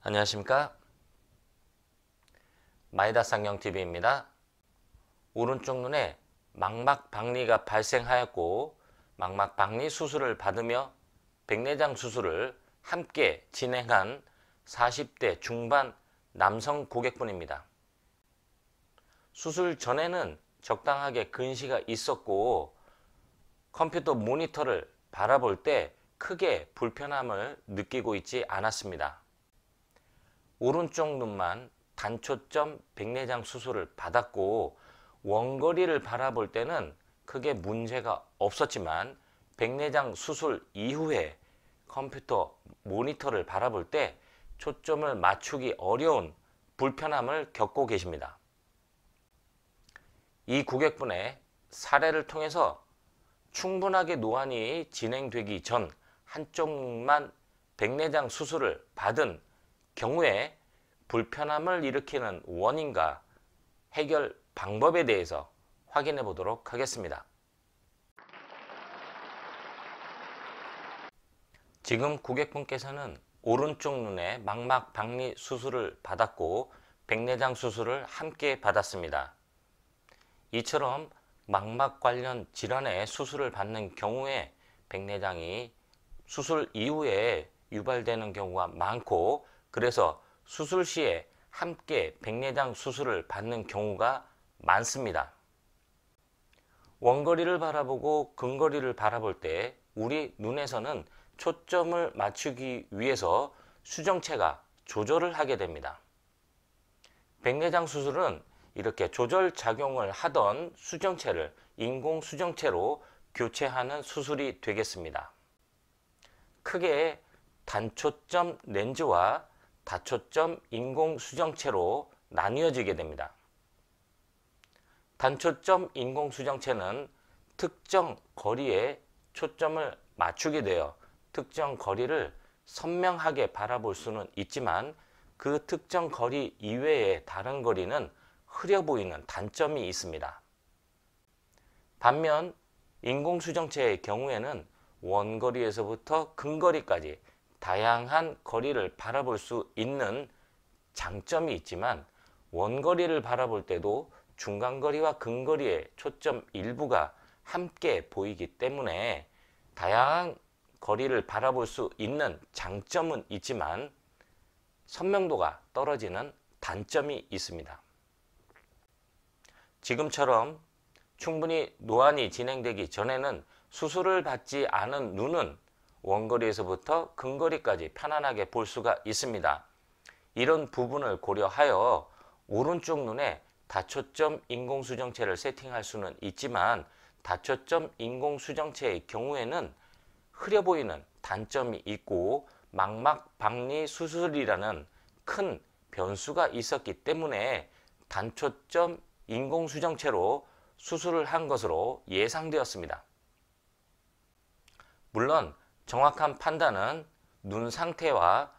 안녕하십니까? 마이다쌍경TV입니다. 오른쪽 눈에 망막박리가 발생하였고 망막박리 수술을 받으며 백내장 수술을 함께 진행한 40대 중반 남성 고객분입니다. 수술 전에는 적당하게 근시가 있었고 컴퓨터 모니터를 바라볼 때 크게 불편함을 느끼고 있지 않았습니다. 오른쪽 눈만 단초점 백내장 수술을 받았고 원거리를 바라볼 때는 크게 문제가 없었지만 백내장 수술 이후에 컴퓨터 모니터를 바라볼 때 초점을 맞추기 어려운 불편함을 겪고 계십니다. 이 고객분의 사례를 통해서 충분하게 노안이 진행되기 전 한쪽 눈만 백내장 수술을 받은 경우에 불편함을 일으키는 원인과 해결 방법에 대해서 확인해 보도록 하겠습니다. 지금 고객분께서는 오른쪽 눈에 망막박리 수술을 받았고 백내장 수술을 함께 받았습니다. 이처럼 망막 관련 질환의 수술을 받는 경우에 백내장이 수술 이후에 유발되는 경우가 많고 그래서 수술 시에 함께 백내장 수술을 받는 경우가 많습니다. 원거리를 바라보고 근거리를 바라볼 때 우리 눈에서는 초점을 맞추기 위해서 수정체가 조절을 하게 됩니다. 백내장 수술은 이렇게 조절 작용을 하던 수정체를 인공 수정체로 교체하는 수술이 되겠습니다. 크게 단초점 렌즈와 다초점 인공 수정체로 나뉘어지게 됩니다. 단초점 인공 수정체는 특정 거리에 초점을 맞추게 되어 특정 거리를 선명하게 바라볼 수는 있지만 그 특정 거리 이외의 다른 거리는 흐려 보이는 단점이 있습니다. 반면 인공 수정체의 경우에는 원거리에서부터 근거리까지 다양한 거리를 바라볼 수 있는 장점이 있지만 원거리를 바라볼 때도 중간거리와 근거리의 초점 일부가 함께 보이기 때문에 다양한 거리를 바라볼 수 있는 장점은 있지만 선명도가 떨어지는 단점이 있습니다. 지금처럼 충분히 노안이 진행되기 전에는 수술을 받지 않은 눈은 원거리에서부터 근거리까지 편안하게 볼 수가 있습니다. 이런 부분을 고려하여 오른쪽 눈에 다초점 인공수정체를 세팅할 수는 있지만 다초점 인공수정체의 경우에는 흐려 보이는 단점이 있고 망막박리 수술이라는 큰 변수가 있었기 때문에 단초점 인공수정체로 수술을 한 것으로 예상되었습니다. 물론 정확한 판단은 눈 상태와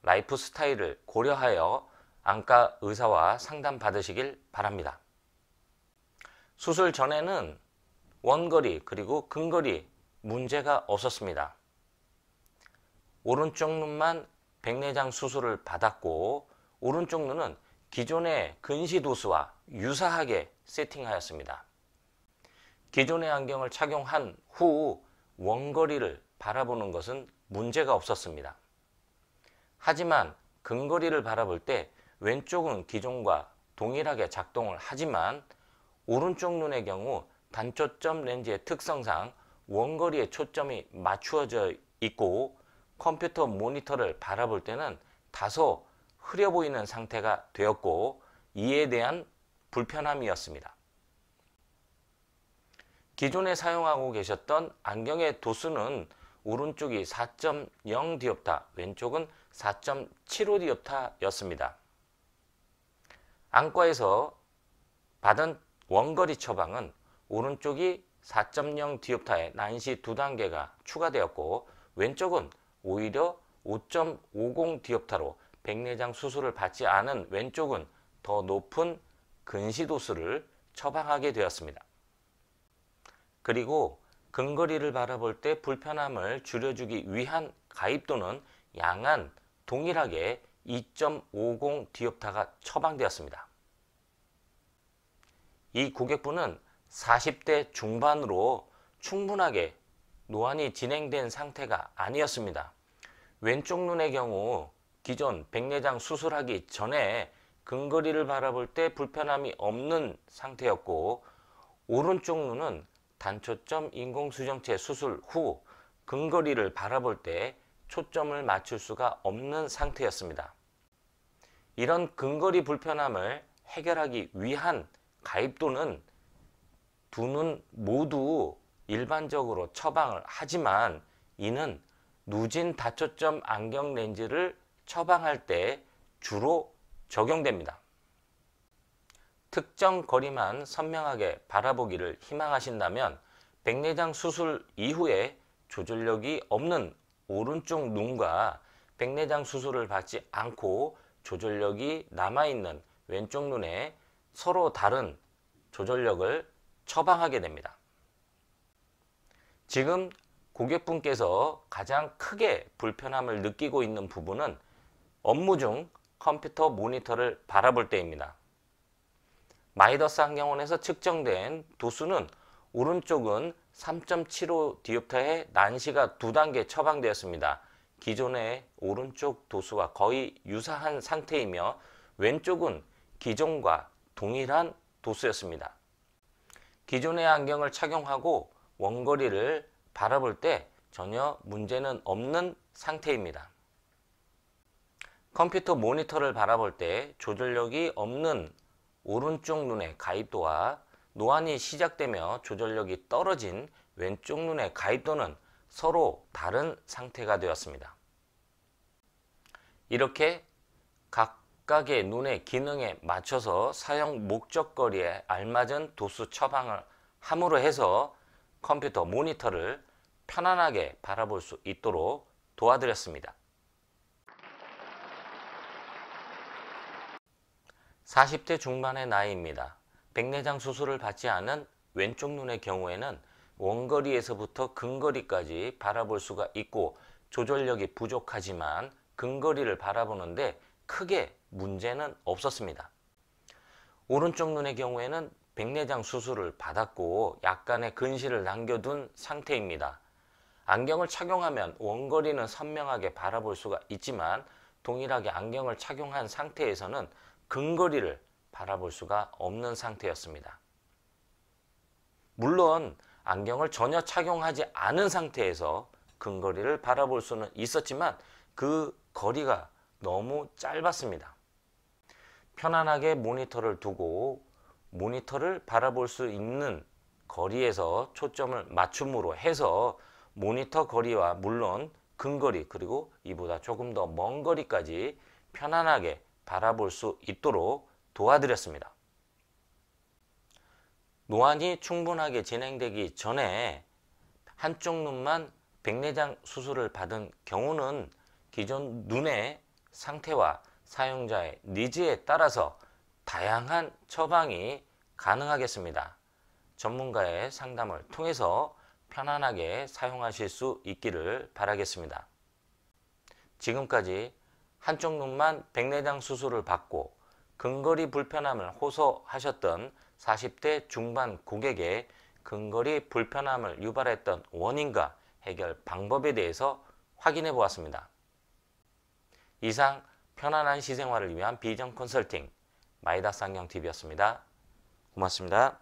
라이프 스타일을 고려하여 안과 의사와 상담 받으시길 바랍니다. 수술 전에는 원거리 그리고 근거리 문제가 없었습니다. 오른쪽 눈만 백내장 수술을 받았고 오른쪽 눈은 기존의 근시 도수와 유사하게 세팅하였습니다. 기존의 안경을 착용한 후 원거리를 바라보는 것은 문제가 없었습니다. 하지만 근거리를 바라볼 때 왼쪽은 기존과 동일하게 작동을 하지만 오른쪽 눈의 경우 단초점 렌즈의 특성상 원거리에 초점이 맞추어져 있고 컴퓨터 모니터를 바라볼 때는 다소 흐려 보이는 상태가 되었고 이에 대한 불편함이었습니다. 기존에 사용하고 계셨던 안경의 도수는 오른쪽이 4.0 디옵터, 왼쪽은 4.75 디옵터였습니다. 안과에서 받은 원거리 처방은 오른쪽이 4.0 디옵터의 난시 2단계가 추가되었고 왼쪽은 오히려 5.50 디옵터로 백내장 수술을 받지 않은 왼쪽은 더 높은 근시 도수를 처방하게 되었습니다. 그리고 근거리를 바라볼 때 불편함을 줄여주기 위한 가입도는 양안 동일하게 2.50 디옵타가 처방되었습니다. 이 고객분은 40대 중반으로 충분하게 노안이 진행된 상태가 아니었습니다. 왼쪽 눈의 경우 기존 백내장 수술하기 전에 근거리를 바라볼 때 불편함이 없는 상태였고, 오른쪽 눈은 단초점 인공수정체 수술 후 근거리를 바라볼 때 초점을 맞출 수가 없는 상태였습니다. 이런 근거리 불편함을 해결하기 위한 가입도는 두 눈 모두 일반적으로 처방을 하지만, 이는 누진 다초점 안경 렌즈를 처방할 때 주로 적용됩니다. 특정 거리만 선명하게 바라보기를 희망하신다면 백내장 수술 이후에 조절력이 없는 오른쪽 눈과 백내장 수술을 받지 않고 조절력이 남아있는 왼쪽 눈에 서로 다른 조절력을 처방하게 됩니다. 지금 고객분께서 가장 크게 불편함을 느끼고 있는 부분은 업무 중 컴퓨터 모니터를 바라볼 때입니다. 마이더스 안경원에서 측정된 도수는 오른쪽은 3.75 디옵타의 난시가 2단계 처방되었습니다. 기존의 오른쪽 도수와 거의 유사한 상태이며 왼쪽은 기존과 동일한 도수였습니다. 기존의 안경을 착용하고 원거리를 바라볼 때 전혀 문제는 없는 상태입니다. 컴퓨터 모니터를 바라볼 때 조절력이 없는 오른쪽 눈의 가입도와 노안이 시작되며 조절력이 떨어진 왼쪽 눈의 가입도는 서로 다른 상태가 되었습니다. 이렇게 각각의 눈의 기능에 맞춰서 사용 목적거리에 알맞은 도수 처방을 함으로 해서 컴퓨터 모니터를 편안하게 바라볼 수 있도록 도와드렸습니다. 40대 중반의 나이입니다. 백내장 수술을 받지 않은 왼쪽 눈의 경우에는 원거리에서부터 근거리까지 바라볼 수가 있고 조절력이 부족하지만 근거리를 바라보는데 크게 문제는 없었습니다. 오른쪽 눈의 경우에는 백내장 수술을 받았고 약간의 근시를 남겨둔 상태입니다. 안경을 착용하면 원거리는 선명하게 바라볼 수가 있지만 동일하게 안경을 착용한 상태에서는 근거리를 바라볼 수가 없는 상태였습니다. 물론 안경을 전혀 착용하지 않은 상태에서 근거리를 바라볼 수는 있었지만 그 거리가 너무 짧았습니다. 편안하게 모니터를 두고 모니터를 바라볼 수 있는 거리에서 초점을 맞춤으로 해서 모니터 거리와 물론 근거리 그리고 이보다 조금 더 먼 거리까지 편안하게 바라볼 수 있도록 도와드렸습니다. 노안이 충분하게 진행되기 전에 한쪽 눈만 백내장 수술을 받은 경우는 기존 눈의 상태와 사용자의 니즈에 따라서 다양한 처방이 가능하겠습니다. 전문가의 상담을 통해서 편안하게 사용하실 수 있기를 바라겠습니다. 지금까지 한쪽 눈만 백내장 수술을 받고 근거리 불편함을 호소하셨던 40대 중반 고객의 근거리 불편함을 유발했던 원인과 해결 방법에 대해서 확인해 보았습니다. 이상 편안한 시생활을 위한 비전 컨설팅 마이다스 안경TV였습니다. 고맙습니다.